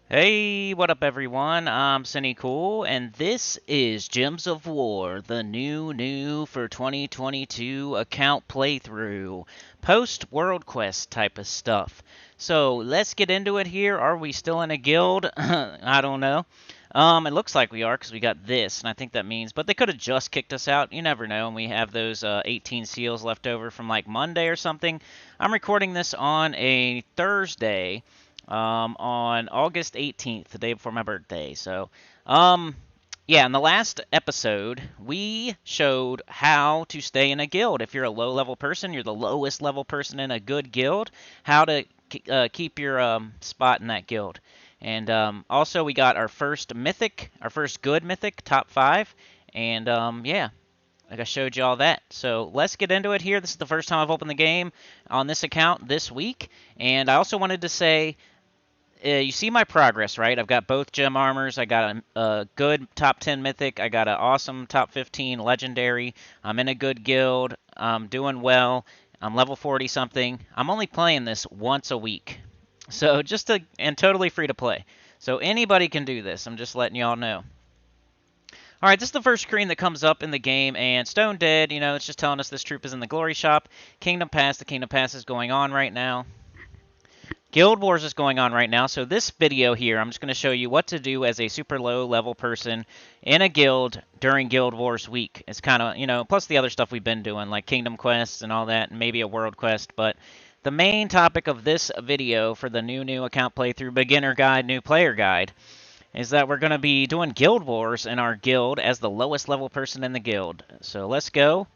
Hey, what up everyone? I'm Sinnycool, and this is Gems of War, the new for 2022 account playthrough, post-World Quest type of stuff. So let's get into it here. Are we still in a guild? I don't know. It looks like we are because we got this, and I think that means, but they could have just kicked us out. You never know, and we have those 18 seals left over from like Monday or something. I'm recording this on a Thursday on August 18th, the day before my birthday. So, yeah, in the last episode, we showed how to stay in a guild. If you're a low level person, you're the lowest level person in a good guild, how to keep your spot in that guild. And also, we got our first mythic, our first good mythic, top 5. And yeah, like I showed you all that. So let's get into it here. This is the first time I've opened the game on this account this week. And I also wanted to say you see my progress, right? I've got both gem armors. I got a good top 10 mythic. I got an awesome top 15 legendary. I'm in a good guild. I'm doing well. I'm level 40 something. I'm only playing this once a week. So and totally free to play. So anybody can do this. I'm just letting y'all know. All right, this is the first screen that comes up in the game, and Stone Dead, you know, it's just telling us this troop is in the Glory Shop. Kingdom Pass, the Kingdom Pass is going on right now. Guild Wars is going on right now, so this video here, I'm just going to show you what to do as a super low level person in a guild during Guild Wars week. It's kind of, you know, plus the other stuff we've been doing, like Kingdom Quests and all that, and maybe a World Quest, but the main topic of this video for the new account playthrough beginner guide, new player guide, is that we're going to be doing Guild Wars in our guild as the lowest level person in the guild. So let's go.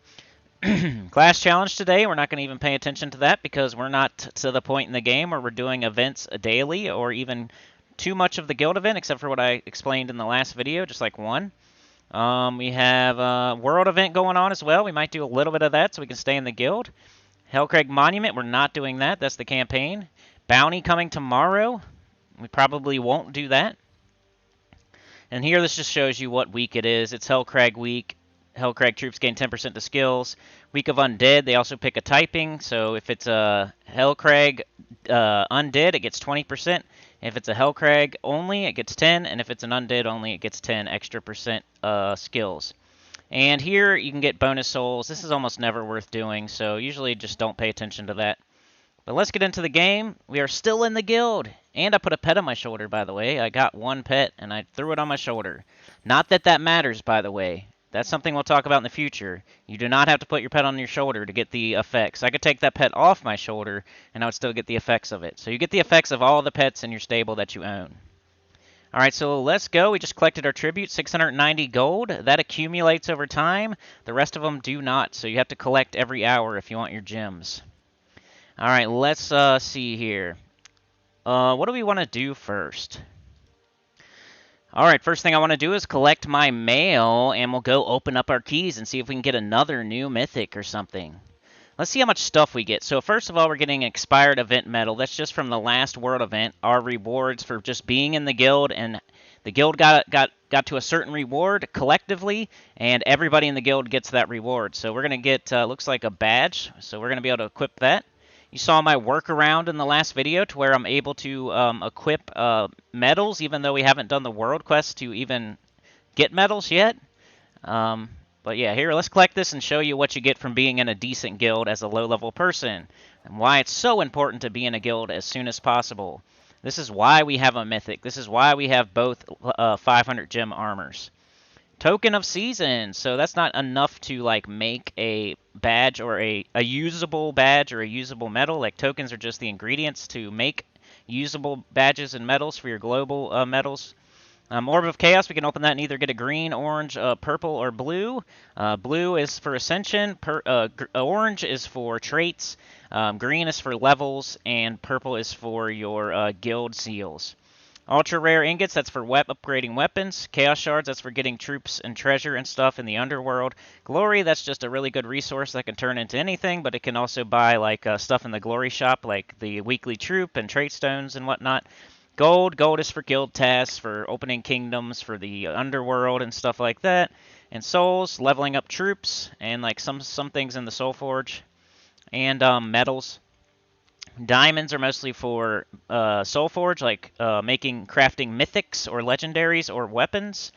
Class challenge today, we're not going to even pay attention to that because we're not to the point in the game where we're doing events daily or even too much of the guild event except for what I explained in the last video, just like one. We have a world event going on as well. We might do a little bit of that so we can stay in the guild. Hellcrag Monument, we're not doing that. That's the campaign. Bounty coming tomorrow. We probably won't do that. And here this just shows you what week it is. It's Hellcrag week. Hellcrag troops gain 10% to skills. Week of Undead, they also pick a typing. So if it's a Hellcrag Undead, it gets 20%. If it's a Hellcrag only, it gets 10. And if it's an Undead only, it gets 10 extra percent skills. And here you can get bonus souls. This is almost never worth doing, so usually just don't pay attention to that. But let's get into the game. We are still in the guild. And I put a pet on my shoulder, by the way. I got one pet, and I threw it on my shoulder. Not that that matters, by the way. That's something we'll talk about in the future. You do not have to put your pet on your shoulder to get the effects. I could take that pet off my shoulder, and I would still get the effects of it. So you get the effects of all the pets in your stable that you own. Alright, so let's go. We just collected our tribute, 690 gold. That accumulates over time. The rest of them do not, so you have to collect every hour if you want your gems. Alright, let's see here. What do we want to do first? Alright, first thing I want to do is collect my mail, and we'll go open up our keys and see if we can get another new mythic or something. Let's see how much stuff we get. So first of all, we're getting an expired event medal. That's just from the last world event. Our rewards for just being in the guild, and the guild got to a certain reward collectively, and everybody in the guild gets that reward. So we're going to get, looks like a badge. So we're going to be able to equip that. You saw my workaround in the last video to where I'm able to equip medals, even though we haven't done the world quest to even get medals yet. But yeah, here, let's collect this and show you what you get from being in a decent guild as a low-level person, and why it's so important to be in a guild as soon as possible. This is why we have a mythic. This is why we have both 500 gem armors. Token of Season. So that's not enough to like make a badge or a usable badge or a usable medal. Like tokens are just the ingredients to make usable badges and medals for your global medals. Orb of Chaos, we can open that and either get a green, orange, purple, or blue. Blue is for Ascension, orange is for traits, green is for levels, and purple is for your guild seals. Ultra rare ingots, that's for upgrading weapons. Chaos shards, that's for getting troops and treasure and stuff in the underworld. Glory, that's just a really good resource that can turn into anything, but it can also buy like stuff in the glory shop, like the weekly troop and trait stones and whatnot. Gold is for guild tasks, for opening kingdoms, for the underworld and stuff like that. And souls, leveling up troops, and like some things in the soul forge. And metals. Diamonds are mostly for Soul Forge, like crafting mythics or legendaries or weapons.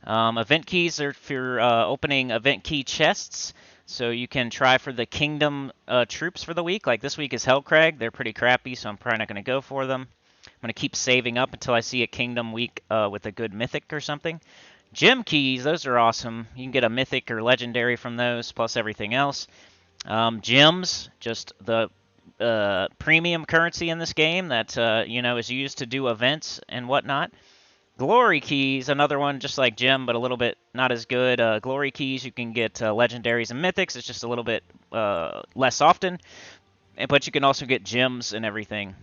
Event keys are for opening event key chests, so you can try for the kingdom troops for the week. Like this week is Hellcrag. They're pretty crappy, so I'm probably not going to go for them. I'm going to keep saving up until I see a kingdom week with a good mythic or something. Gem keys, those are awesome. You can get a mythic or legendary from those, plus everything else. Gems, just the premium currency in this game that is used to do events and whatnot. Glory keys, another one just like gem, but a little bit not as good. Glory keys, you can get legendaries and mythics. It's just a little bit less often, but you can also get gems and everything.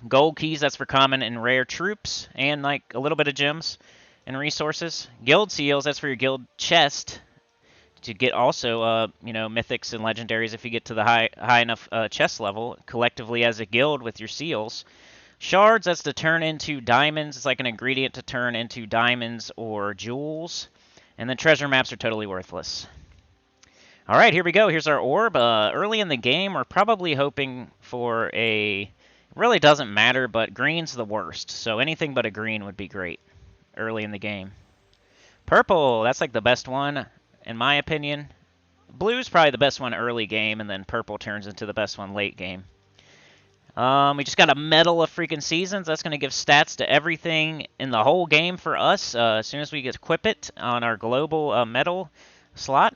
Gold keys, that's for common and rare troops, and like a little bit of gems and resources. Guild seals, that's for your guild chest to get also mythics and legendaries if you get to the high enough chest level collectively as a guild with your seals. Shards, that's to turn into diamonds. It's like an ingredient to turn into diamonds or jewels. And then treasure maps are totally worthless. All right, here we go. Here's our orb. Early in the game, we're probably hoping for a... It really doesn't matter, but green's the worst. So anything but a green would be great early in the game. Purple, that's like the best one, in my opinion. Blue's probably the best one early game, and then purple turns into the best one late game. We just got a Medal of freaking Seasons. That's going to give stats to everything in the whole game for us as soon as we equip it on our global medal slot.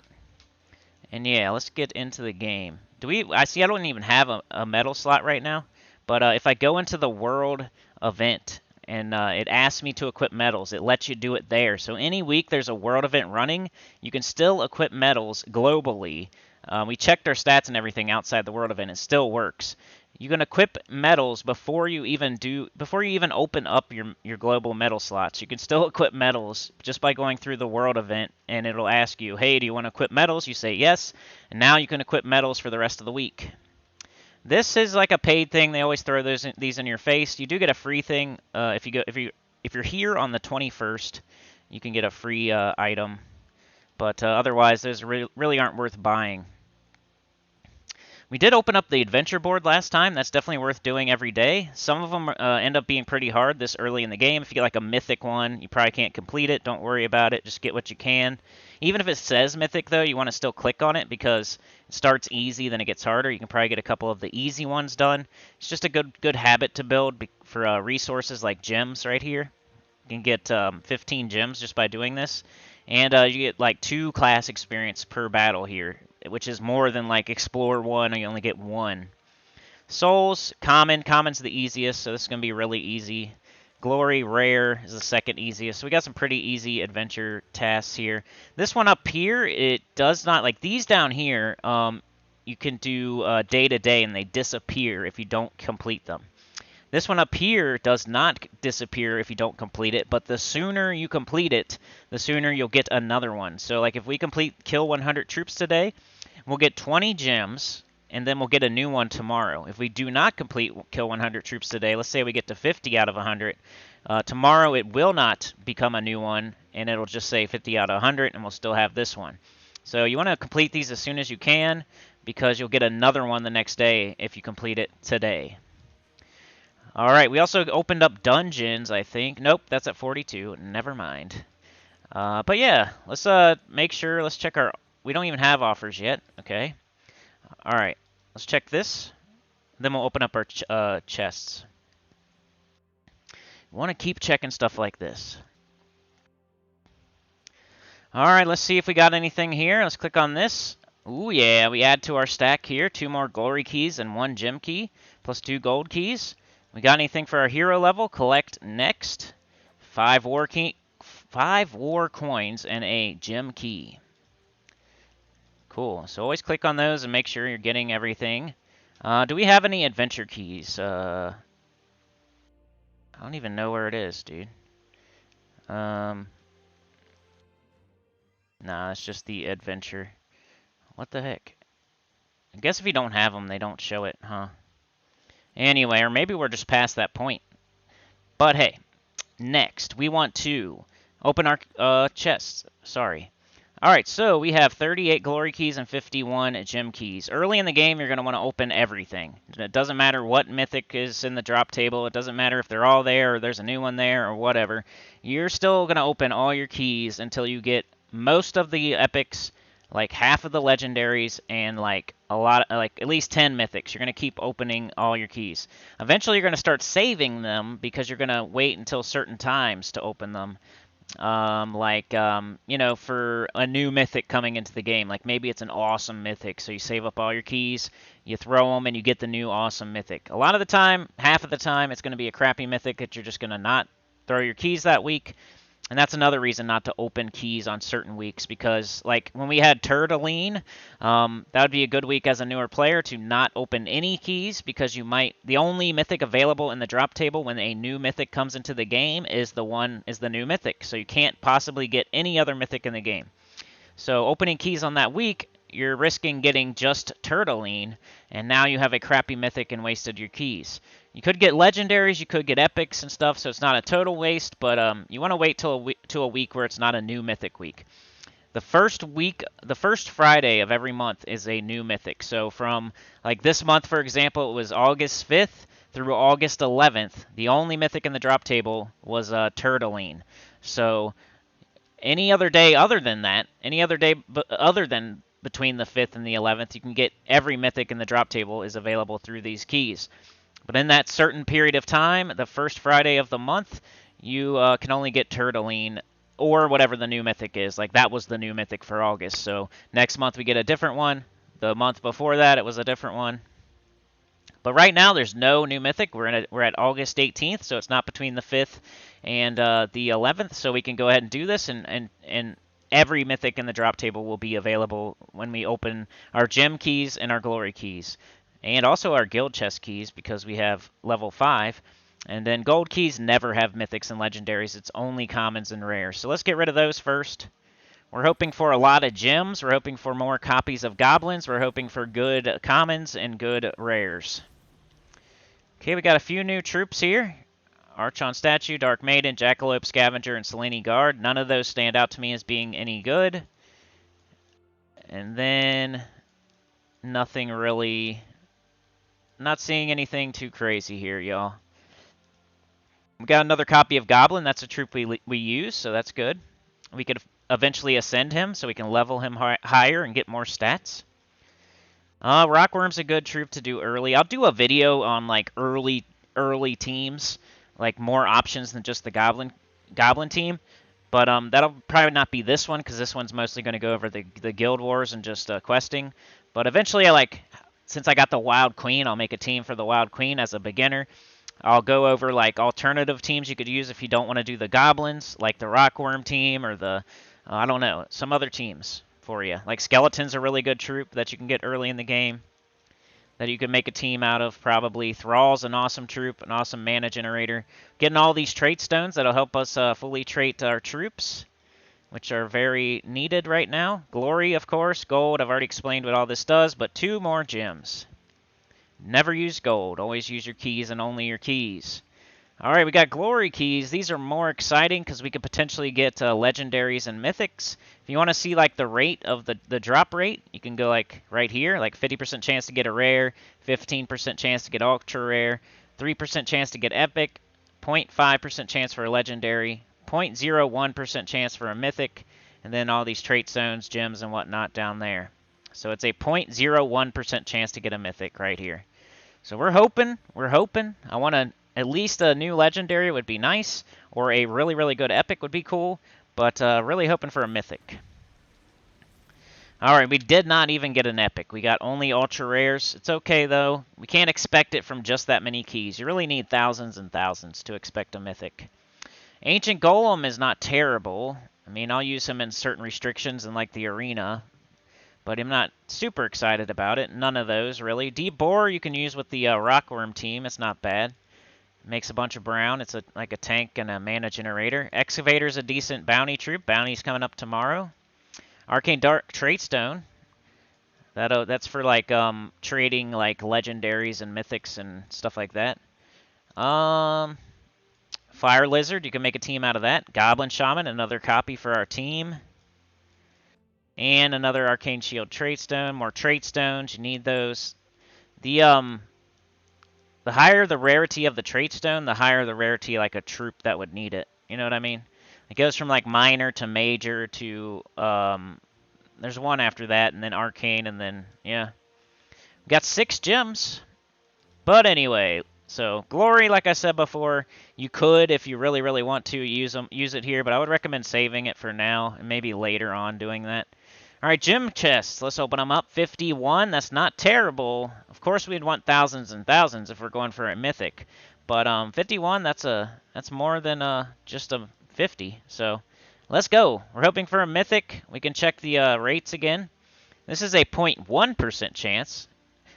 And yeah, let's get into the game. I see I don't even have a medal slot right now. But if I go into the world event and it asks me to equip medals, it lets you do it there. So any week there's a world event running, you can still equip medals globally. We checked our stats and everything outside the world event. It still works. You can equip medals before you even open up your global medal slots. You can still equip medals just by going through the world event, and it'll ask you, hey, do you want to equip medals? You say yes, and now you can equip medals for the rest of the week. This is like a paid thing. They always throw these in your face. You do get a free thing if you're here on the 21st. You can get a free item, but otherwise, those really aren't worth buying. We did open up the adventure board last time. That's definitely worth doing every day. Some of them end up being pretty hard this early in the game. If you get like a mythic one, you probably can't complete it. Don't worry about it. Just get what you can. Even if it says mythic, though, you want to still click on it because it starts easy, then it gets harder. You can probably get a couple of the easy ones done. It's just a good habit to build for resources like gems right here. You can get 15 gems just by doing this. And you get like 2 class experience per battle here, which is more than like Explore 1, or you only get 1. Souls, common. Common's the easiest, so this is going to be really easy. Glory, rare is the second easiest. So we got some pretty easy adventure tasks here. This one up here, it does not, like these down here, you can do day to day and they disappear if you don't complete them. This one up here does not disappear if you don't complete it, but the sooner you complete it, the sooner you'll get another one. So like if we complete Kill 100 Troops today, we'll get 20 gems, and then we'll get a new one tomorrow. If we do not complete Kill 100 Troops today, let's say we get to 50 out of 100, tomorrow it will not become a new one, and it'll just say 50 out of 100, and we'll still have this one. So you want to complete these as soon as you can, because you'll get another one the next day if you complete it today. All right, we also opened up dungeons, I think. Nope, that's at 42. Never mind. But yeah, let's make sure. Let's check our... We don't even have offers yet. Okay. All right, let's check this. Then we'll open up our chests. We want to keep checking stuff like this. All right, let's see if we got anything here. Let's click on this. Ooh, yeah, we add to our stack here 2 more glory keys and 1 gem key, plus 2 gold keys. We got anything for our hero level? Collect next. 5 war coins and a gem key. Cool. So always click on those and make sure you're getting everything. Do we have any adventure keys? I don't even know where it is, dude. Nah, it's just the adventure. What the heck? I guess if you don't have them, they don't show it, huh? Anyway, or maybe we're just past that point. But hey, next, we want to open our chests. Sorry. Alright, so we have 38 glory keys and 51 gem keys. Early in the game, you're going to want to open everything. It doesn't matter what mythic is in the drop table. It doesn't matter if they're all there or there's a new one there or whatever. You're still going to open all your keys until you get most of the epics, like half of the legendaries, and like at least 10 mythics. You're going to keep opening all your keys. Eventually, you're going to start saving them because you're going to wait until certain times to open them. You know, for a new mythic coming into the game. Like maybe it's an awesome mythic, so you save up all your keys, you throw them, and you get the new awesome mythic. A lot of the time, half of the time, it's going to be a crappy mythic that you're just going to not throw your keys that week. And that's another reason not to open keys on certain weeks, because like when we had Turtling, that would be a good week as a newer player to not open any keys, because you might, the only mythic available in the drop table when a new mythic comes into the game is the new mythic. So you can't possibly get any other mythic in the game. So opening keys on that week, you're risking getting just Turtling, and now you have a crappy mythic and wasted your keys. You could get legendaries, you could get epics and stuff, so it's not a total waste, but you want to wait till a week where it's not a new mythic week. The first Friday of every month is a new mythic. So from like this month, for example, it was August 5th through August 11th. The only mythic in the drop table was Turtling. So any other day other than that, any other day other than between the 5th and the 11th, you can get every mythic in the drop table is available through these keys. But in that certain period of time, the first Friday of the month, you can only get Turtling or whatever the new mythic is. Like that was the new mythic for August. So next month we get a different one. The month before that, it was a different one. But right now, there's no new mythic. We're at August 18th, so it's not between the 5th and the 11th. So we can go ahead and do this, and every mythic in the drop table will be available when we open our gem keys and our glory keys. And also our guild chest keys, because we have level 5. And then gold keys never have mythics and legendaries. It's only commons and rares. So let's get rid of those first. We're hoping for a lot of gems. We're hoping for more copies of goblins. We're hoping for good commons and good rares. Okay, we got a few new troops here. Archon Statue, Dark Maiden, Jackalope Scavenger, and Selene Guard. None of those stand out to me as being any good. And then nothing really... Not seeing anything too crazy here, y'all. We got another copy of Goblin. That's a troop we use, so that's good. We could eventually ascend him, so we can level him higher and get more stats. Rockworm's a good troop to do early. I'll do a video on like early teams, like more options than just the Goblin team. But that'll probably not be this one, because this one's mostly going to go over the guild wars and just questing. But eventually, since I got the Wild Queen, I'll make a team for the Wild Queen as a beginner. I'll go over like alternative teams you could use if you don't want to do the Goblins, like the Rockworm team or the, I don't know, some other teams for you. Like Skeleton's a really good troop that you can get early in the game that you can make a team out of, probably. Thrall's an awesome troop, an awesome mana generator. Getting all these trait stones that'll help us fully trait our troops, which are very needed right now. Glory, of course. Gold, I've already explained what all this does, but 2 more gems. Never use gold. Always use your keys and only your keys. Alright, we got glory keys. These are more exciting because we could potentially get legendaries and mythics. If you want to see like the rate of the drop rate, you can go like right here, like 50% chance to get a rare, 15% chance to get ultra rare, 3% chance to get epic, 0.5% chance for a legendary, 0.01% chance for a mythic, and then all these trait zones, gems, and whatnot down there. So it's a 0.01% chance to get a mythic right here. So we're hoping. I want at least a new legendary would be nice, or a really, really good epic would be cool, but really hoping for a mythic. Alright, we did not even get an epic. We got only ultra rares. It's okay, though. We can't expect it from just that many keys. You really need thousands and thousands to expect a mythic. Ancient Golem is not terrible. I mean, I'll use him in certain restrictions in like the arena, but I'm not super excited about it. None of those, really. Deep Boar you can use with the Rockworm team. It's not bad. Makes a bunch of brown. It's like a tank and a mana generator. Excavator's a decent bounty troop. Bounty's coming up tomorrow. Arcane Dark Trait Stone. That's for like trading like legendaries and mythics and stuff like that. Fire Lizard, you can make a team out of that. Goblin Shaman, another copy for our team. And another Arcane Shield trait stone. More trait stones. You need those. The higher the rarity of the trait stone, the higher the rarity like a troop that would need it. You know what I mean? It goes from like minor to major to there's one after that, and then arcane, and then yeah. We got 6 gems. But anyway, so glory, like I said before, you could, if you really, really want to, use it here, but I would recommend saving it for now and maybe later on doing that. All right, gem chests. Let's open them up. 51. That's not terrible. Of course, we'd want thousands and thousands if we're going for a mythic, but 51. That's more than just a 50. So let's go. We're hoping for a mythic. We can check the rates again. This is a 0.1% chance,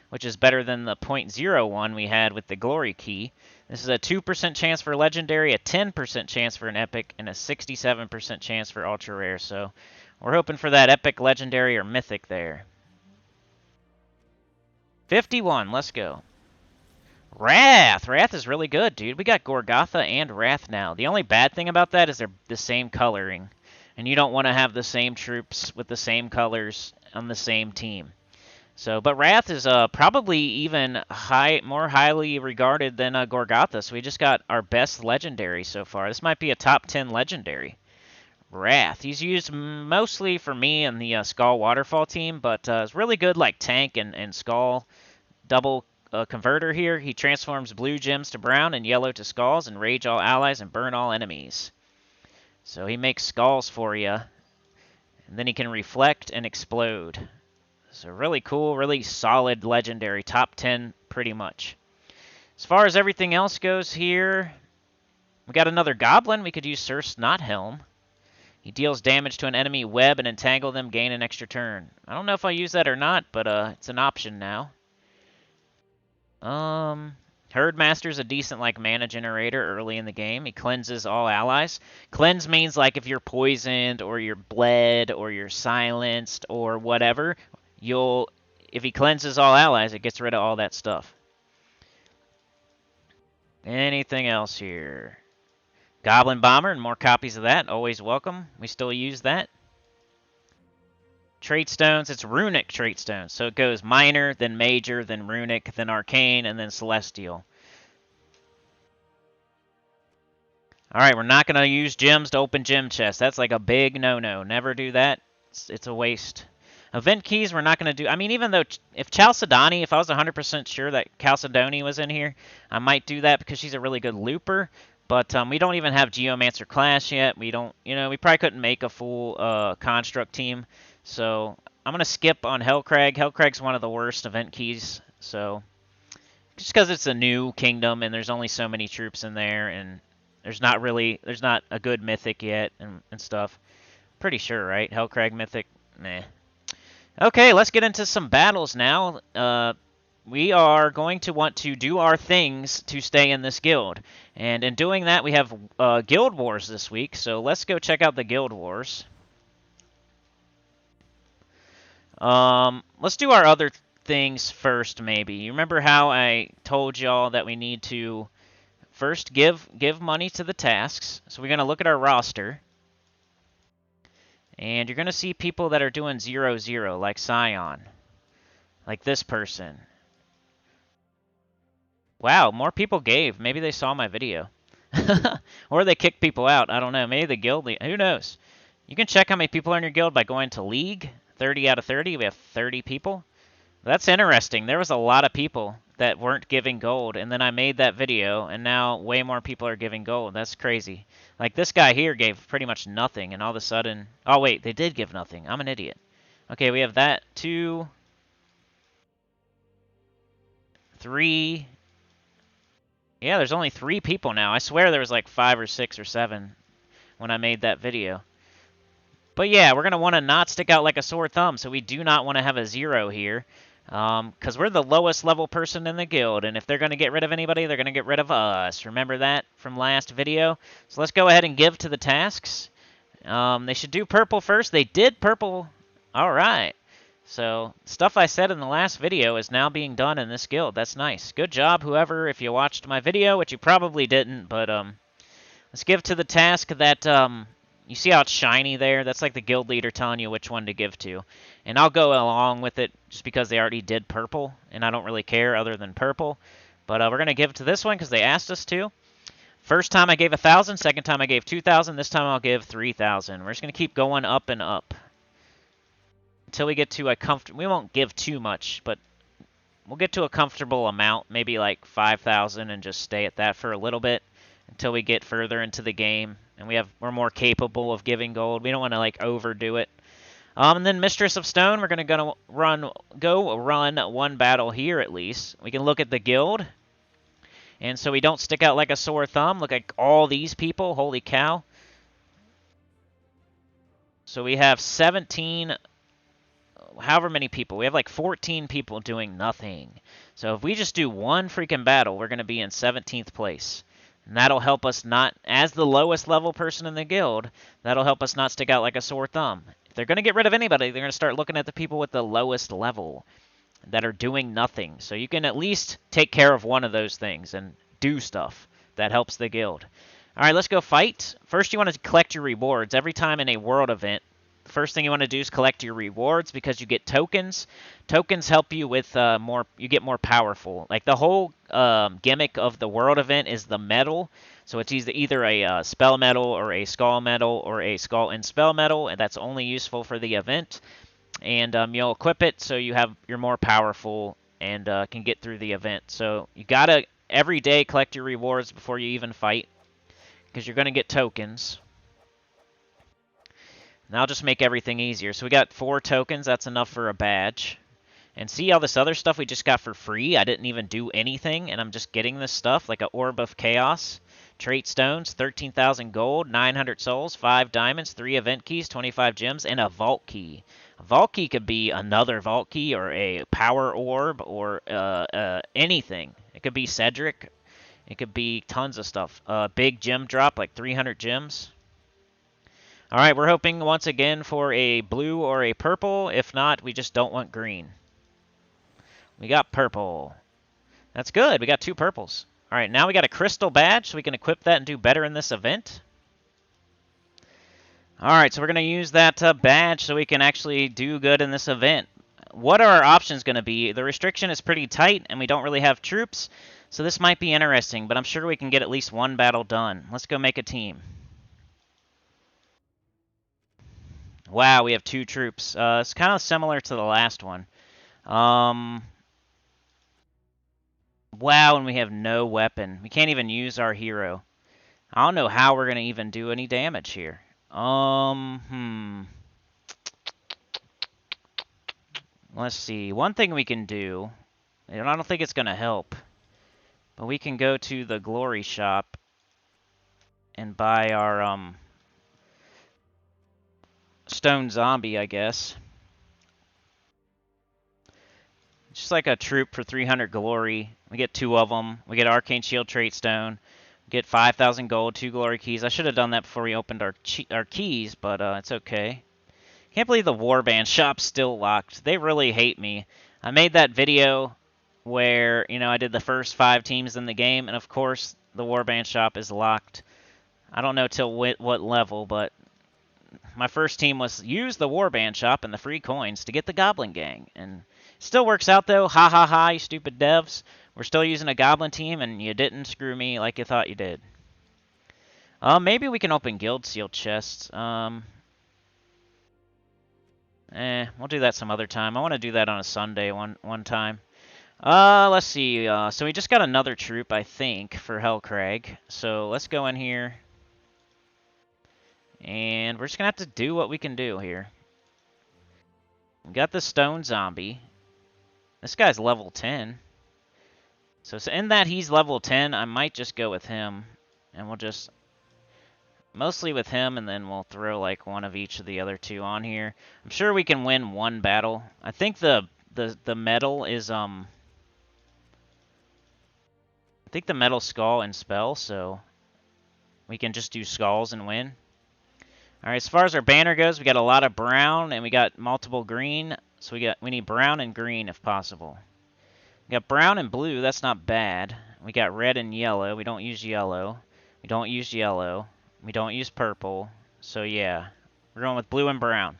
which is better than the 0.01 we had with the glory key. This is a 2% chance for legendary, a 10% chance for an epic, and a 67% chance for ultra rare. So we're hoping for that epic, legendary, or mythic there. 51, let's go. Wrath! Wrath is really good, dude. We got Gorgotha and Wrath now. The only bad thing about that is they're the same coloring. And you don't want to have the same troops with the same colors on the same team. So, but Wrath is probably even more highly regarded than Gorgotha. So we just got our best legendary so far. This might be a top 10 legendary. Wrath. He's used mostly for me and the Skull Waterfall team, but it's really good like tank and Skull double converter here. He transforms blue gems to brown and yellow to skulls, and rage all allies and burn all enemies. So he makes skulls for you, and then he can reflect and explode. So really cool, really solid legendary, top 10 pretty much. As far as everything else goes here, we got another goblin. We could use Sir Snothelm. He deals damage to an enemy web and entangle them, gain an extra turn. I don't know if I'll use that or not, but it's an option now. Herdmaster's a decent like mana generator early in the game. He cleanses all allies. Cleanse means like if you're poisoned or you're bled or you're silenced or whatever, if he cleanses all allies, it gets rid of all that stuff. Anything else here? Goblin Bomber and more copies of that. Always welcome. We still use that. Trait stones. It's runic trait stones. So it goes minor, then major, then runic, then arcane, and then celestial. Alright, we're not going to use gems to open gem chests. That's like a big no-no. Never do that. It's a waste. Event keys, we're not going to do... I mean, even though if Chalcedony, if I was 100% sure that Chalcedony was in here, I might do that because she's a really good looper. But we don't even have Geomancer class yet. We don't, we probably couldn't make a full construct team. So I'm going to skip on Hellcrag. Hellcrag's one of the worst event keys. So just because it's a new kingdom and there's only so many troops in there and there's not a good mythic yet and stuff. Pretty sure, right? Hellcrag mythic? Meh. Okay, let's get into some battles now. We are going to want to do our things to stay in this guild. And in doing that, we have Guild Wars this week. So let's go check out the Guild Wars. Let's do our other things first, maybe. You remember how I told y'all that we need to first give money to the tasks. So we're going to look at our roster. And you're going to see people that are doing 0-0, like Scion. Like this person. Wow, more people gave. Maybe they saw my video. Or they kicked people out. I don't know. Maybe the guild... Who knows? You can check how many people are in your guild by going to League. 30 out of 30. We have 30 people. That's interesting. There was a lot of people that weren't giving gold. And then I made that video. And now way more people are giving gold. That's crazy. Like this guy here gave pretty much nothing. And all of a sudden... Oh, wait. They did give nothing. I'm an idiot. Okay, we have that. 2... 3... Yeah, there's only 3 people now. I swear there was like 5 or 6 or 7 when I made that video. But yeah, we're going to want to not stick out like a sore thumb, so we do not want to have a 0 here. Because we're the lowest level person in the guild, and if they're going to get rid of anybody, they're going to get rid of us. Remember that from last video? So let's go ahead and give to the tasks. They should do purple first. They did purple. All right. So, stuff I said in the last video is now being done in this guild. That's nice. Good job, whoever, if you watched my video, which you probably didn't, but let's give to the task that You see how it's shiny there? That's like the guild leader telling you which one to give to. And I'll go along with it just because they already did purple, and I don't really care other than purple. But we're going to give it to this one because they asked us to. First time I gave 1,000, second time I gave 2,000, this time I'll give 3,000. We're just going to keep going up and up until we get to a comfortable... We won't give too much, but we'll get to a comfortable amount, maybe like 5,000, and just stay at that for a little bit until we get further into the game and we're more capable of giving gold. We don't want to like overdo it. And then Mistress of Stone, we're going to go run one battle here at least. We can look at the guild. And so we don't stick out like a sore thumb. Look at all these people. Holy cow. So we have 17, however many people. We have like 14 people doing nothing. So if we just do one freaking battle, we're going to be in 17th place. And that'll help us not, as the lowest level person in the guild, that'll help us not stick out like a sore thumb. If they're going to get rid of anybody, they're going to start looking at the people with the lowest level that are doing nothing. So you can at least take care of one of those things and do stuff that helps the guild. All right, let's go fight. First, you want to collect your rewards. Every time in a world event, the first thing you want to do is collect your rewards because you get tokens. Tokens help you with you get more powerful. Like the whole gimmick of the world event is the medal. So it's either a spell medal or a skull medal or a skull and spell medal, and that's only useful for the event. And you'll equip it so you're more powerful and can get through the event. So you gotta every day collect your rewards before you even fight because you're gonna get tokens. And that'll just make everything easier. So we got 4 tokens. That's enough for a badge. And see all this other stuff we just got for free? I didn't even do anything, and I'm just getting this stuff, like an Orb of Chaos, trait stones, 13,000 gold, 900 souls, 5 diamonds, 3 event keys, 25 gems, and a vault key. A vault key could be another vault key or a power orb or anything. It could be Cedric. It could be tons of stuff. Big gem drop, like 300 gems. All right, we're hoping once again for a blue or a purple. If not, we just don't want green. We got purple. That's good. We got 2 purples. All right, now we got a crystal badge, so we can equip that and do better in this event. All right, so we're going to use that badge so we can actually do good in this event. What are our options going to be? The restriction is pretty tight, and we don't really have troops, so this might be interesting, but I'm sure we can get at least one battle done. Let's go make a team. Wow, we have 2 troops. It's kind of similar to the last one. Wow, and we have no weapon. We can't even use our hero. I don't know how we're going to even do any damage here. Let's see. One thing we can do, and I don't think it's going to help, but we can go to the glory shop and buy our stone zombie, I guess. Just like a troop for 300 glory. We get 2 of them. We get arcane shield trait stone. We get 5,000 gold, 2 glory keys. I should have done that before we opened our keys, but it's okay. Can't believe the warband shop's still locked. They really hate me. I made that video where, I did the first 5 teams in the game, and of course the warband shop is locked. I don't know till what level, but my first team was use the warband shop and the free coins to get the goblin gang, and still works out though. Ha ha ha, you stupid devs. We're still using a goblin team, and you didn't screw me like you thought you did. Maybe we can open guild seal chests. We'll do that some other time. I want to do that on a Sunday one time. Let's see. So we just got another troop, I think, for Hellcrag. So let's go in here. And we're just going to have to do what we can do here. We got the stone zombie. This guy's level 10. So in that he's level 10, I might just go with him. And we'll just... Mostly with him, and then we'll throw like one of each of the other 2 on here. I'm sure we can win one battle. I think the medal is... I think the medal skull and spell, so... We can just do skulls and win. Alright, as far as our banner goes, we got a lot of brown, and we got multiple green. So we need brown and green if possible. We got brown and blue, that's not bad. We got red and yellow. We don't use yellow. We don't use yellow. We don't use purple. So yeah, we're going with blue and brown.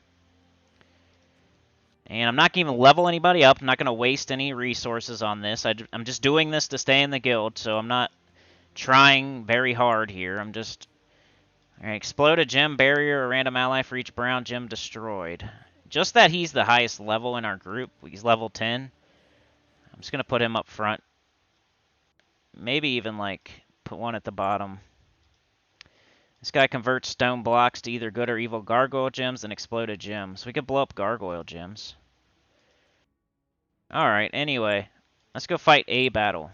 And I'm not going to even level anybody up. I'm not going to waste any resources on this. I'm just doing this to stay in the guild, so I'm not trying very hard here. I'm just... Alright, explode a gem barrier, a random ally for each brown gem destroyed. Just that he's the highest level in our group. He's level 10. I'm just going to put him up front. Maybe even, like, put one at the bottom. This guy converts stone blocks to either good or evil gargoyle gems and exploded gems. We could blow up gargoyle gems. Alright, anyway. Let's go fight a battle.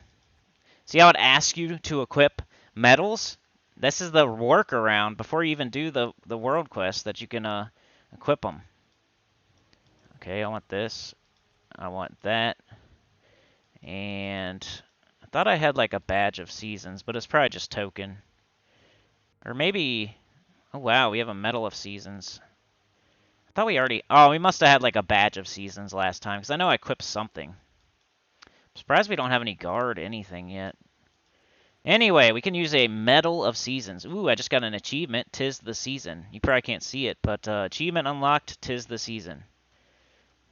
See how it asks you to equip medals? This is the workaround before you even do the world quest that you can equip them. Okay, I want this. I want that. And I thought I had like a badge of seasons, but it's probably just token. Or maybe... Oh wow, we have a medal of seasons. I thought we already... Oh, we must have had like a badge of seasons last time, because I know I equipped something. I'm surprised we don't have any guard anything yet. Anyway, we can use a Medal of Seasons. Ooh, I just got an achievement. 'Tis the season. You probably can't see it, but achievement unlocked. 'Tis the season.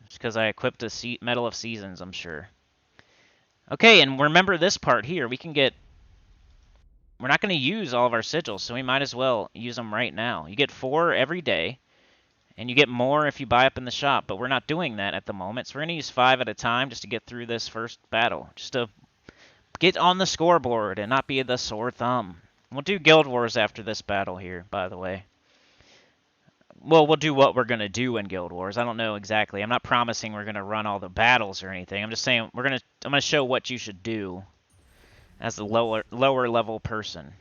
Just because I equipped a Medal of Seasons, I'm sure. Okay, and remember this part here. We can get... We're not going to use all of our sigils, so we might as well use them right now. You get 4 every day, and you get more if you buy up in the shop, but we're not doing that at the moment, so we're going to use 5 at a time just to get through this first battle. Just to get on the scoreboard and not be the sore thumb. We'll do Guild Wars after this battle here, by the way. Well, we'll do what we're going to do in Guild Wars. I don't know exactly. I'm not promising we're going to run all the battles or anything. I'm just saying I'm going to show what you should do as a lower level person.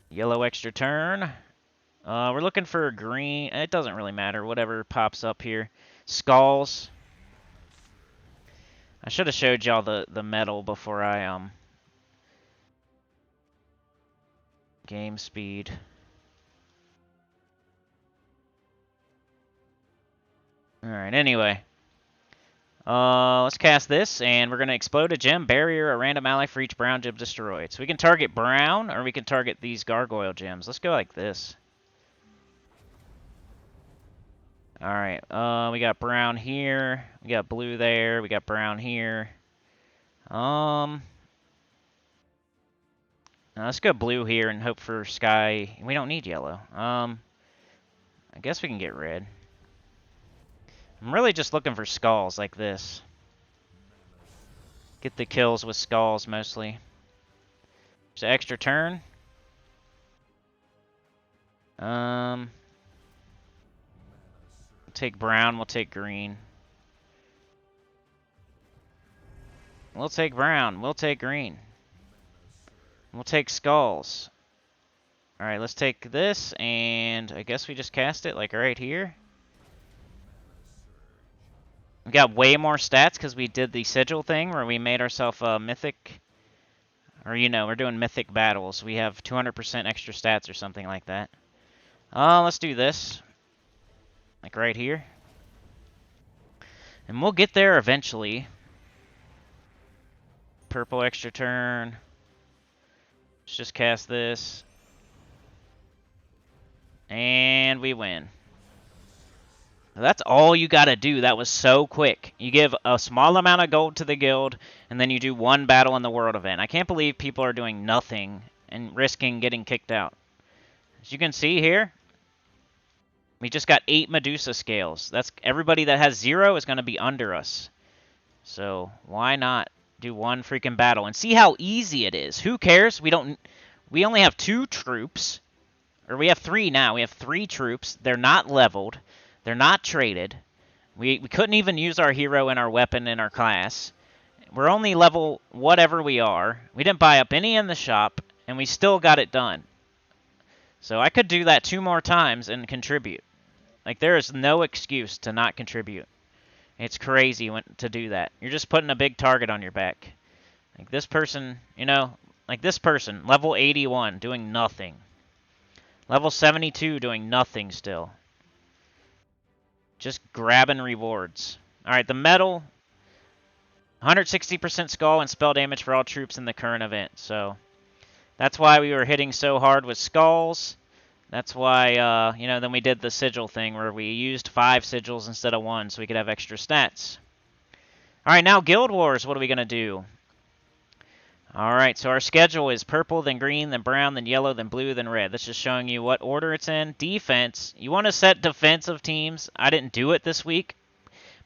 Yellow extra turn. We're looking for green. It doesn't really matter. Whatever pops up here. Skulls. I should have showed y'all the medal before I game speed. Alright, anyway. Let's cast this, and we're going to explode a gem, barrier, a random ally for each brown gem destroyed. So we can target brown, or we can target these gargoyle gems. Let's go like this. Alright, we got brown here. We got blue there. We got brown here. Let's go blue here and hope for sky. We don't need yellow. I guess we can get red. I'm really just looking for skulls like this. Get the kills with skulls mostly. Just an extra turn. We'll take brown, we'll take green. We'll take brown, we'll take green. We'll take skulls. Alright, let's take this, and I guess we just cast it, like right here. We got way more stats because we did the sigil thing where we made ourselves a mythic. Or, you know, we're doing mythic battles. We have 200% extra stats or something like that. Let's do this. Like right here. And we'll get there eventually. Purple extra turn. Let's just cast this. And we win. That's all you gotta do. That was so quick. You give a small amount of gold to the guild, and then you do one battle in the world event. I can't believe people are doing nothing and risking getting kicked out. As you can see here, we just got 8 Medusa scales. That's everybody that has 0 is gonna be under us. So why not do one freaking battle and see how easy it is? Who cares? We only have 2 troops, or we have 3 now. We have 3 troops. They're not leveled. They're not traded. We couldn't even use our hero and our weapon in our class. We're only level whatever we are. We didn't buy up any in the shop, and we still got it done. So I could do that 2 more times and contribute. Like, there is no excuse to not contribute. It's crazy to do that. You're just putting a big target on your back. Like this person, you know, like this person, level 81, doing nothing. Level 72, doing nothing still. Just grabbing rewards. Alright, the medal. 160% skull and spell damage for all troops in the current event. So, that's why we were hitting so hard with skulls. That's why, you know, then we did the sigil thing where we used 5 sigils instead of 1 so we could have extra stats. Alright, now Guild Wars, what are we going to do? Alright, so our schedule is purple, then green, then brown, then yellow, then blue, then red. That's just showing you what order it's in. Defense, you want to set defensive teams. I didn't do it this week,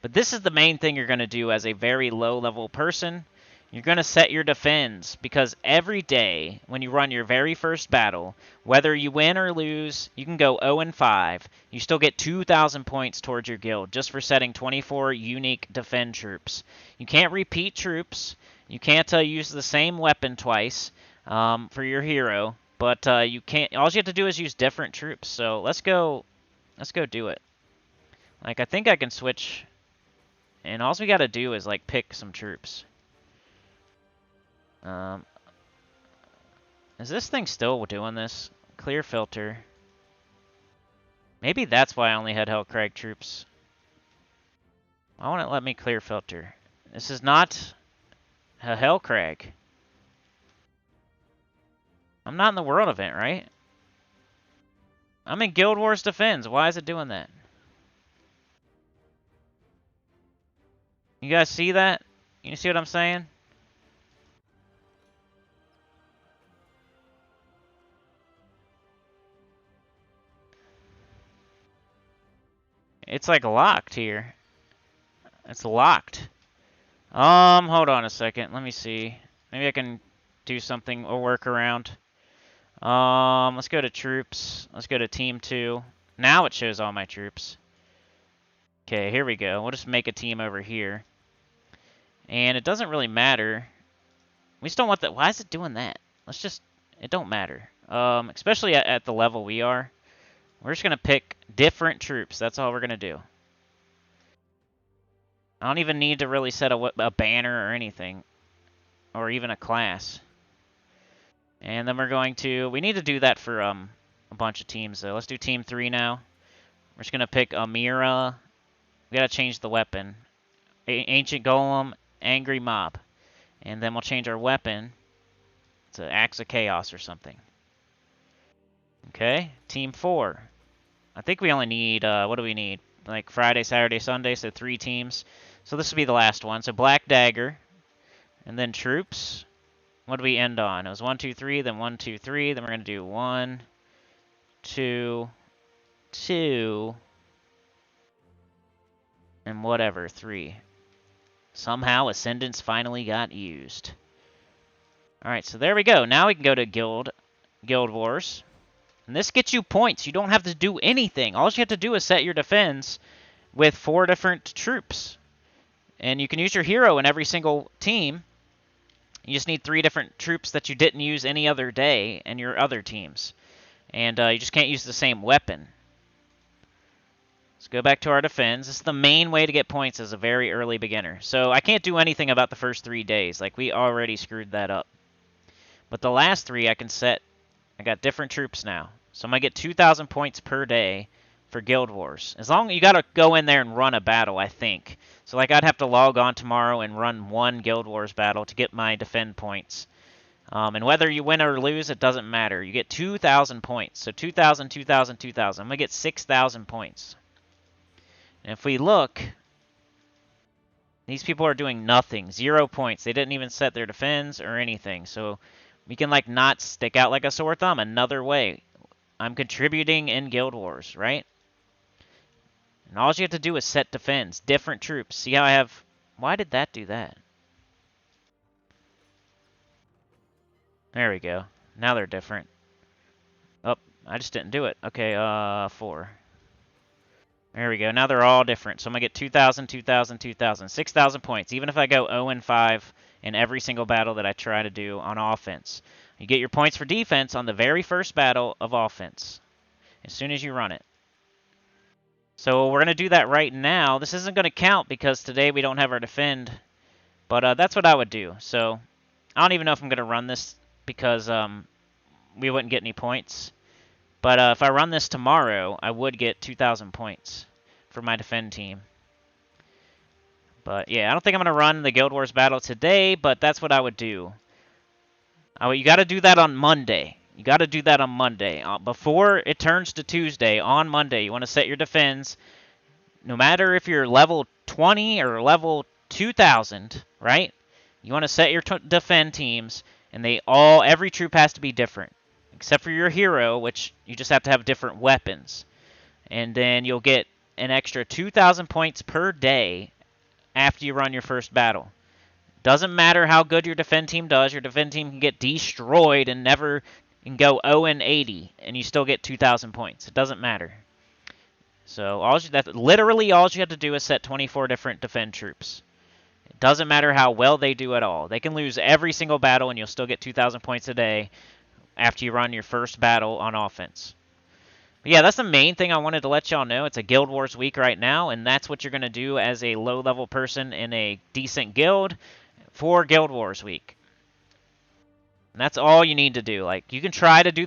but this is the main thing you're going to do as a very low-level person. You're going to set your defends, because every day when you run your very first battle, whether you win or lose, you can go 0-5. You still get 2,000 points towards your guild just for setting 24 unique defend troops. You can't repeat troops. You can't use the same weapon twice for your hero, but you can't. All you have to do is use different troops. So let's go do it. Like, I think I can switch, and all we got to do is like pick some troops. Is this thing still doing this? Clear filter. Maybe that's why I only had Hellcrag troops. Why won't it let me clear filter? This is not a Hellcrag. I'm not in the world event, right? I'm in Guild Wars Defends. Why is it doing that? You guys see that? You see what I'm saying? It's like locked here. It's locked. Hold on a second. Let me see. Maybe I can do something or work around. Let's go to troops. Let's go to team 2. Now it shows all my troops. Okay, here we go. We'll just make a team over here. And it doesn't really matter. We just don't want that. Why is it doing that? Let's just, it don't matter. Especially at the level we are. We're just going to pick different troops. That's all we're going to do. I don't even need to really set a banner or anything. Or even a class. And then we're going to, we need to do that for a bunch of teams though. Let's do team 3 now. We're just going to pick Amira. We got to change the weapon. Ancient Golem, Angry Mob. And then we'll change our weapon to Axe of Chaos or something. Okay, team 4. I think we only need, what do we need? Like Friday, Saturday, Sunday, so 3 teams. So this will be the last one. So Black Dagger. And then troops. What did we end on? It was 1, 2, 3, then 1, 2, 3. Then we're going to do 1, 2, 2, and whatever, 3. Somehow Ascendance finally got used. Alright, so there we go. Now we can go to Guild Wars. And this gets you points. You don't have to do anything. All you have to do is set your defense with 4 different troops. And you can use your hero in every single team. You just need 3 different troops that you didn't use any other day in your other teams. And you just can't use the same weapon. Let's go back to our defense. This is the main way to get points as a very early beginner. So I can't do anything about the first 3 days. Like, we already screwed that up. But the last 3 I can set. I got different troops now. So I'm going to get 2,000 points per day for Guild Wars. As long as you got to go in there and run a battle, I think. So like I'd have to log on tomorrow and run 1 Guild Wars battle to get my defend points. And whether you win or lose, it doesn't matter. You get 2,000 points. So 2,000, 2,000, 2,000. I'm going to get 6,000 points. And if we look, these people are doing nothing. 0 points. They didn't even set their defense or anything. So we can like not stick out like a sore thumb another way. I'm contributing in Guild Wars, right? And all you have to do is set defense. Different troops. See how I have... Why did that do that? There we go. Now they're different. Oh, I just didn't do it. Okay, 4. There we go. Now they're all different. So I'm going to get 2,000, 2,000, 2,000. 6,000 points. Even if I go 0-5 in every single battle that I try to do on offense. You get your points for defense on the very first battle of offense. As soon as you run it. So we're going to do that right now. This isn't going to count because today we don't have our defend. But that's what I would do. So I don't even know if I'm going to run this because we wouldn't get any points. But if I run this tomorrow, I would get 2,000 points for my defend team. But yeah, I don't think I'm going to run the Guild Wars battle today, but that's what I would do. You got to do that on Monday. You got to do that on Monday. Before it turns to Tuesday, on Monday, you want to set your defends. No matter if you're level 20 or level 2000, right? You want to set your defend teams, and every troop has to be different, except for your hero, which you just have to have different weapons. And then you'll get an extra 2,000 points per day after you run your first battle. Doesn't matter how good your defend team does. Your defend team can get destroyed and go 0-80, and you still get 2,000 points. It doesn't matter. So literally all you have to do is set 24 different defend troops. It doesn't matter how well they do at all. They can lose every single battle, and you'll still get 2,000 points a day after you run your first battle on offense. But yeah, that's the main thing I wanted to let y'all know. It's a Guild Wars week right now, and that's what you're going to do as a low-level person in a decent guild for Guild Wars week. And that's all you need to do. Like, you can try to do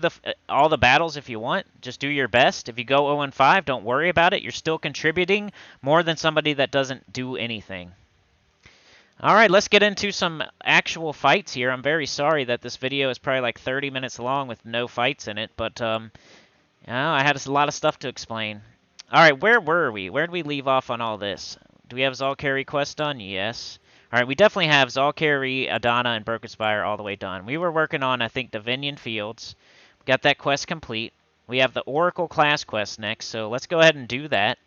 all the battles if you want. Just do your best. If you go 0-5, don't worry about it. You're still contributing more than somebody that doesn't do anything. All right, let's get into some actual fights here. I'm very sorry that this video is probably like 30 minutes long with no fights in it, but I had a lot of stuff to explain. All right, where were we? Where did we leave off on all this? Do we have Zalkari quest done? Yes. All right, we definitely have Zalkari, Adana, and Broken Spire all the way done. We were working on, I think, Divinian Fields. We got that quest complete. We have the Oracle class quest next, so let's go ahead and do that.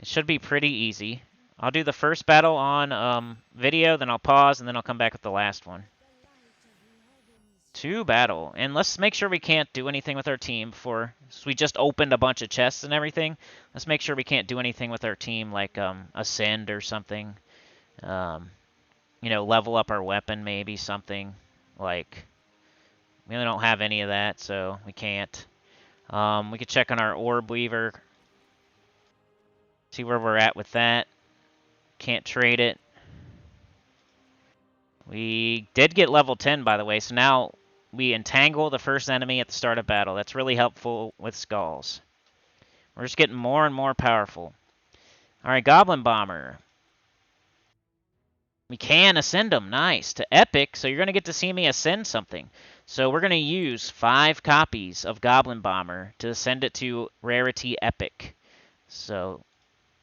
It should be pretty easy. I'll do the first battle on video, then I'll pause, and then I'll come back with the last one. 2 battle. And let's make sure we can't do anything with our team before. So we just opened a bunch of chests and everything. Let's make sure we can't do anything with our team like Ascend or something. You know, level up our weapon, maybe something like. We really don't have any of that, so we can't. We could check on our Orb Weaver. See where we're at with that. Can't trade it. We did get level 10, by the way, so now we entangle the first enemy at the start of battle. That's really helpful with skulls. We're just getting more and more powerful. Alright, Goblin Bomber. We can ascend them. Nice. To Epic, so you're going to get to see me ascend something. So we're going to use 5 copies of Goblin Bomber to ascend it to Rarity Epic. So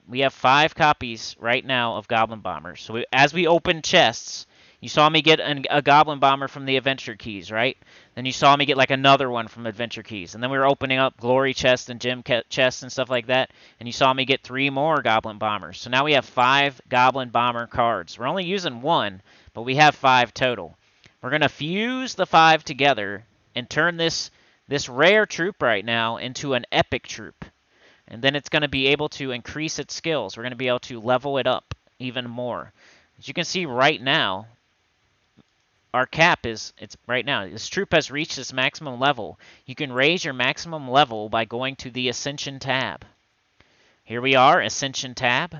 we have 5 copies right now of Goblin Bomber. So as we open chests, you saw me get a Goblin Bomber from the Adventure Keys, right? Then you saw me get like another one from Adventure Keys. And then we were opening up Glory Chests and Gem Chests and stuff like that. And you saw me get 3 more Goblin Bombers. So now we have 5 Goblin Bomber cards. We're only using 1, but we have 5 total. We're going to fuse the 5 together and turn this rare troop right now into an epic troop. And then it's going to be able to increase its skills. We're going to be able to level it up even more. As you can see right now, our cap it's right now. This troop has reached its maximum level. You can raise your maximum level by going to the Ascension tab. Here we are, Ascension tab.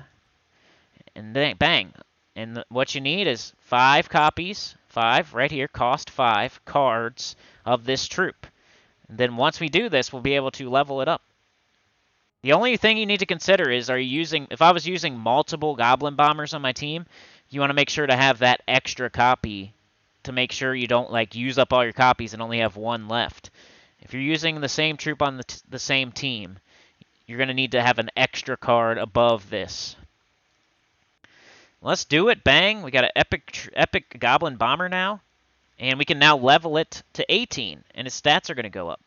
And then, bang. And what you need is 5 copies, 5 right here, cost 5 cards of this troop. And then once we do this, we'll be able to level it up. The only thing you need to consider is, if I was using multiple Goblin Bombers on my team, you want to make sure to have that extra copy to make sure you don't like use up all your copies and only have 1 left. If you're using the same troop on the same team, you're going to need to have an extra card above this. Let's do it. Bang. We got an epic Goblin Bomber now. And we can now level it to 18. And his stats are going to go up.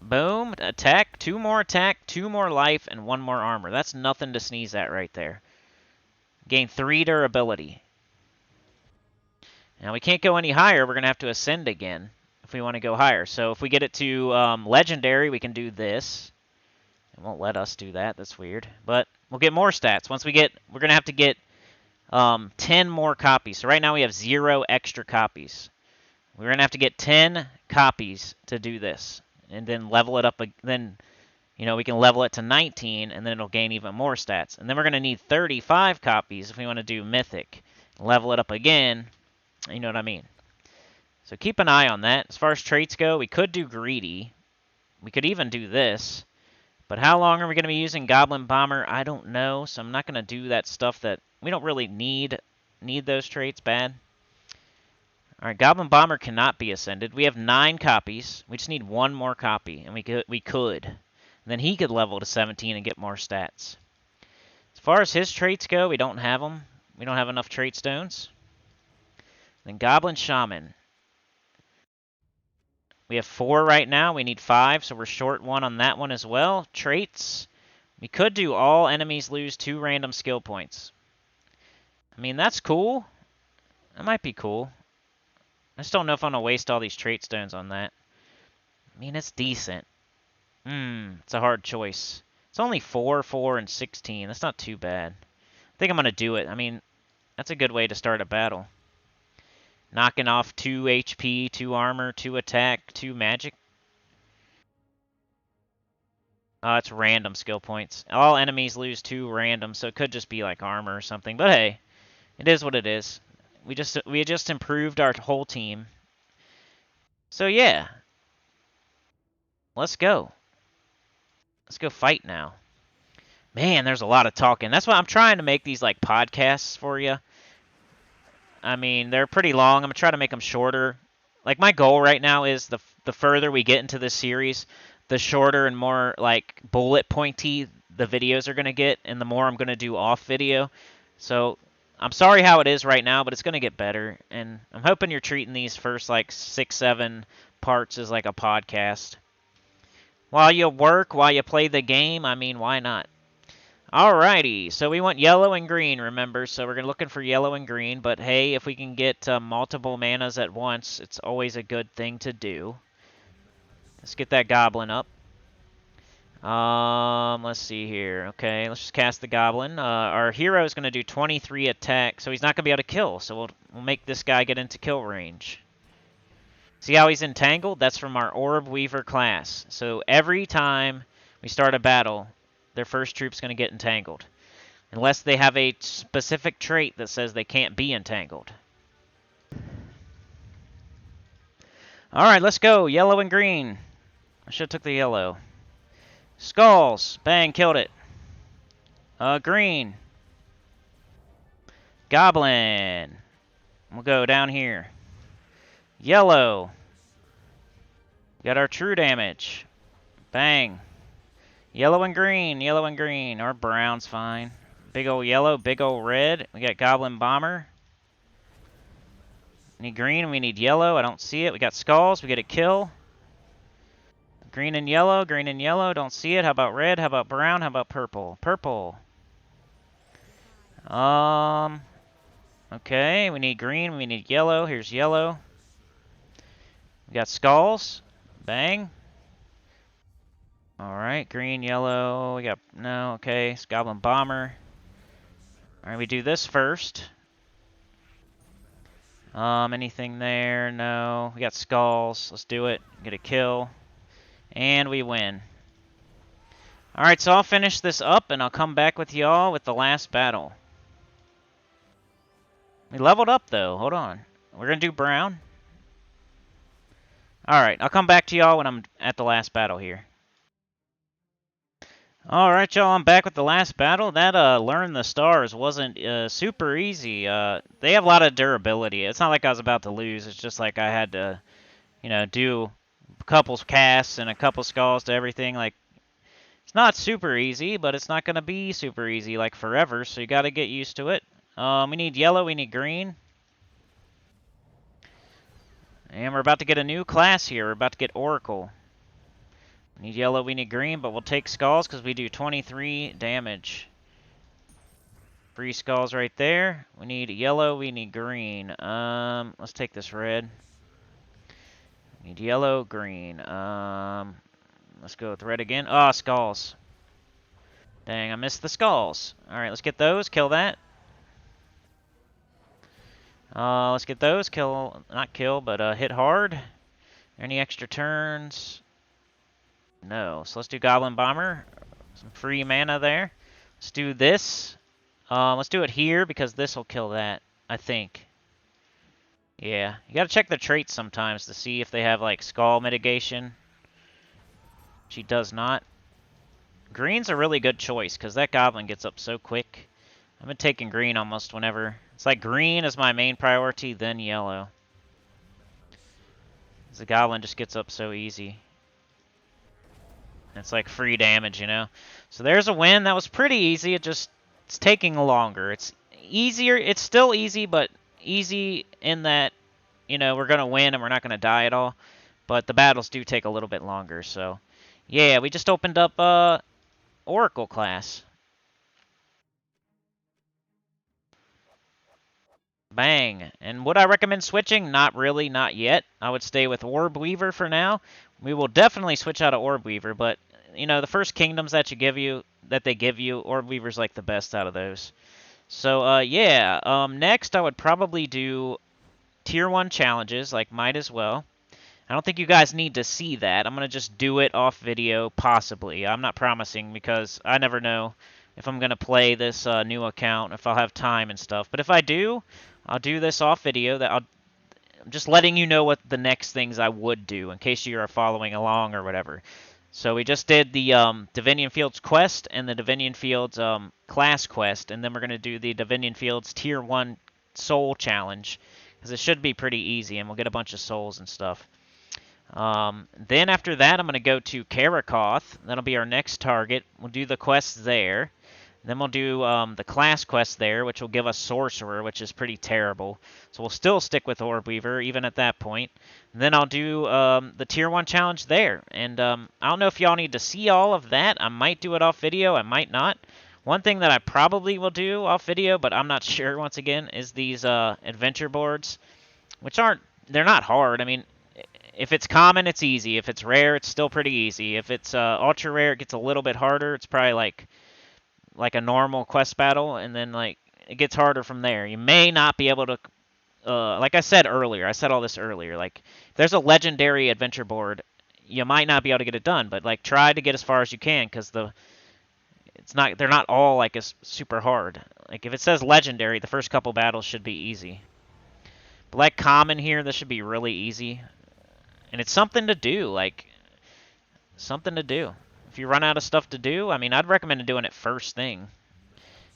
Boom. Attack. 2 more attack, 2 more life, and 1 more armor. That's nothing to sneeze at right there. Gain 3 durability. Now we can't go any higher. We're going to have to ascend again if we want to go higher. So if we get it to legendary, we can do this. It won't let us do that. That's weird. But we'll get more stats. We're going to have to get 10 more copies. So right now we have 0 extra copies. We're going to have to get 10 copies to do this. And then level it up. Then, you know, we can level it to 19, and then it'll gain even more stats. And then we're going to need 35 copies if we want to do Mythic. Level it up again. You know what I mean? So keep an eye on that. As far as traits go, we could do Greedy. We could even do this. But how long are we going to be using Goblin Bomber? I don't know. So I'm not going to do that stuff that we don't really need those traits bad. Alright, Goblin Bomber cannot be ascended. We have 9 copies. We just need 1 more copy, and we could. And then he could level to 17 and get more stats. As far as his traits go, we don't have them. We don't have enough trait stones. Then Goblin Shaman. We have 4 right now. We need 5, so we're short 1 on that one as well. Traits. We could do all enemies lose 2 random skill points. I mean, that's cool. That might be cool. I just don't know if I'm going to waste all these trait stones on that. I mean, it's decent. It's a hard choice. It's only 4, 4, and 16. That's not too bad. I think I'm going to do it. I mean, that's a good way to start a battle. Knocking off 2 HP, 2 armor, 2 attack, 2 magic. It's random skill points. All enemies lose 2 random, so it could just be like armor or something. But hey, it is what it is. We just improved our whole team. So yeah. Let's go. Let's go fight now. Man, there's a lot of talking. That's why I'm trying to make these like podcasts for you. I mean, they're pretty long. I'm going to try to make them shorter. Like my goal right now is the further we get into this series, the shorter and more like bullet pointy the videos are going to get, and the more I'm going to do off video. So I'm sorry how it is right now, but it's going to get better. And I'm hoping you're treating these first like 6, 7 parts as like a podcast. While you work, while you play the game, I mean, why not? Alrighty, so we want yellow and green, remember, so we're looking for yellow and green, but hey, if we can get multiple manas at once, it's always a good thing to do. Let's get that goblin up. Let's see here. Okay, let's just cast the goblin. Our hero is going to do 23 attack, so he's not going to be able to kill, so we'll make this guy get into kill range. See how he's entangled? That's from our Orb Weaver class. So every time we start a battle, their first troop's going to get entangled. Unless they have a specific trait that says they can't be entangled. Alright, let's go. Yellow and green. I should have took the yellow. Skulls. Bang, killed it. Green. Goblin. We'll go down here. Yellow. Got our true damage. Bang. Yellow and green, yellow and green. Or brown's fine. Big old yellow, big old red. We got Goblin Bomber. We need green, we need yellow. I don't see it. We got skulls, we get a kill. Green and yellow, don't see it. How about red? How about brown? How about purple? Purple. Okay, we need green, we need yellow. Here's yellow. We got skulls. Bang. Alright, green, yellow, we got, no, okay, it's Goblin Bomber. Alright, we do this first. Anything there? No. We got skulls. Let's do it. Get a kill. And we win. Alright, so I'll finish this up and I'll come back with y'all with the last battle. We leveled up though, hold on. We're gonna do brown. Alright, I'll come back to y'all when I'm at the last battle here. Alright, y'all, I'm back with the last battle. That, Learn the Stars wasn't, super easy. They have a lot of durability. It's not like I was about to lose. It's just like I had to, you know, do a couple casts and a couple skulls to everything. Like, it's not super easy, but it's not going to be super easy, like, forever, so you got to get used to it. We need yellow, we need green. And we're about to get a new class here. We're about to get Oracle. We need yellow, we need green, but we'll take skulls because we do 23 damage. 3 skulls right there. We need yellow, we need green. Let's take this red. We need yellow, green. Let's go with red again. Oh, skulls. Dang, I missed the skulls. Alright, let's get those, kill that. Let's get those, not kill, but hit hard. Any extra turns? No. So let's do Goblin Bomber. Some free mana there. Let's do this. Let's do it here because this will kill that, I think. Yeah. You gotta check the traits sometimes to see if they have, like, skull mitigation. She does not. Green's a really good choice because that goblin gets up so quick. I've been taking green almost whenever. It's like green is my main priority, then yellow. The Goblin just gets up so easy. It's like free damage, you know? So there's a win. That was pretty easy. It's taking longer. It's easier. It's still easy, but easy in that, you know, we're going to win and we're not going to die at all. But the battles do take a little bit longer, so... Yeah, we just opened up Oracle class. Bang. And would I recommend switching? Not really, not yet. I would stay with Orb Weaver for now. We will definitely switch out of Orb Weaver, but, you know, the first kingdoms that they give you, Orb Weaver's like the best out of those. So, yeah. Next, I would probably do Tier 1 challenges, like might as well. I don't think you guys need to see that. I'm going to just do it off video, possibly. I'm not promising because I never know if I'm going to play this new account, if I'll have time and stuff. But if I do, I'll do this off video. I'm just letting you know what the next things I would do in case you are following along or whatever. So we just did the Divinian Fields quest and the Divinian Fields class quest, and then we're going to do the Divinian Fields Tier 1 Soul Challenge because it should be pretty easy, and we'll get a bunch of souls and stuff. Then after that, I'm going to go to Karakoth. That'll be our next target. We'll do the quests there. Then we'll do the class quest there, which will give us Sorcerer, which is pretty terrible. So we'll still stick with Orb Weaver, even at that point. And then I'll do the Tier 1 challenge there. And I don't know if y'all need to see all of that. I might do it off video. I might not. One thing that I probably will do off video, but I'm not sure, once again, is these adventure boards, which they're not hard. I mean, if it's common, it's easy. If it's rare, it's still pretty easy. If it's ultra rare, it gets a little bit harder. It's probably like a normal quest battle, and then like it gets harder from there. You may not be able to, like I said earlier, I said all this earlier, like if there's a legendary adventure board, you might not be able to get it done, but like try to get as far as you can, because they're not all like as super hard. Like if it says legendary, the first couple battles should be easy. But like common here, this should be really easy. And it's something to do, like, something to do. If you run out of stuff to do, I mean, I'd recommend doing it first thing.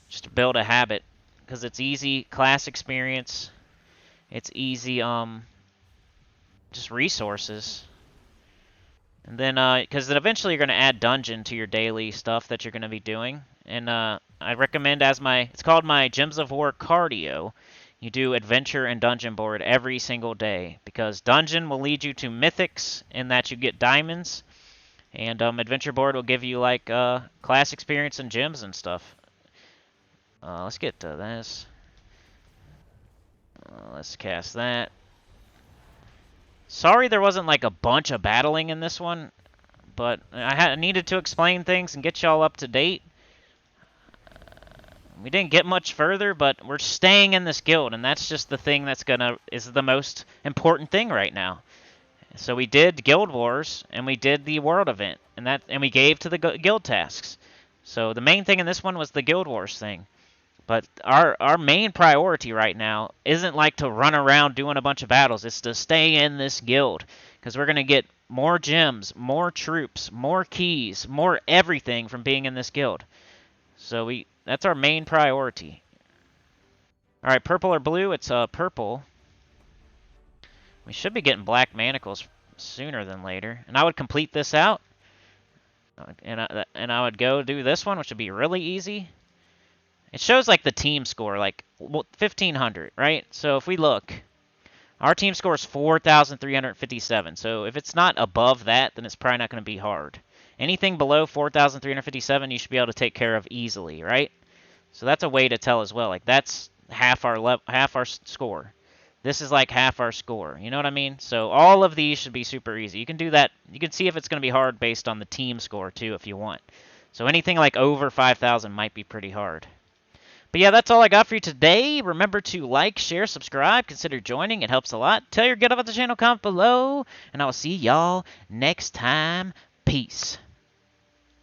Just to build a habit. Because it's easy class experience. It's easy, just resources. And then, because then eventually you're going to add dungeon to your daily stuff that you're going to be doing. And I recommend it's called my Gems of War cardio. You do adventure and dungeon board every single day, because dungeon will lead you to mythics in that you get diamonds, and adventure board will give you like class experience and gems and stuff. Let's get to this. Let's cast that. Sorry there wasn't like a bunch of battling in this one, but I needed to explain things and get y'all up to date. We didn't get much further, but we're staying in this guild, and that's just the thing is the most important thing right now. So we did Guild Wars, and we did the World event, and we gave to the guild tasks. So the main thing in this one was the Guild Wars thing. But our main priority right now isn't like to run around doing a bunch of battles. It's to stay in this guild, because we're going to get more gems, more troops, more keys, more everything from being in this guild. So that's our main priority. Alright, purple or blue? It's purple. We should be getting black manacles sooner than later. And I would complete this out. And I would go do this one, which would be really easy. It shows like the team score, like 1,500, right? So if we look, our team score is 4,357. So if it's not above that, then it's probably not going to be hard. Anything below 4,357, you should be able to take care of easily, right? So that's a way to tell as well. Like that's half our score. This is like half our score. You know what I mean? So all of these should be super easy. You can do that. You can see if it's going to be hard based on the team score too, if you want. So anything like over 5,000 might be pretty hard. But yeah, that's all I got for you today. Remember to like, share, subscribe, consider joining. It helps a lot. Tell your good about the channel, comment below, and I will see y'all next time. Peace.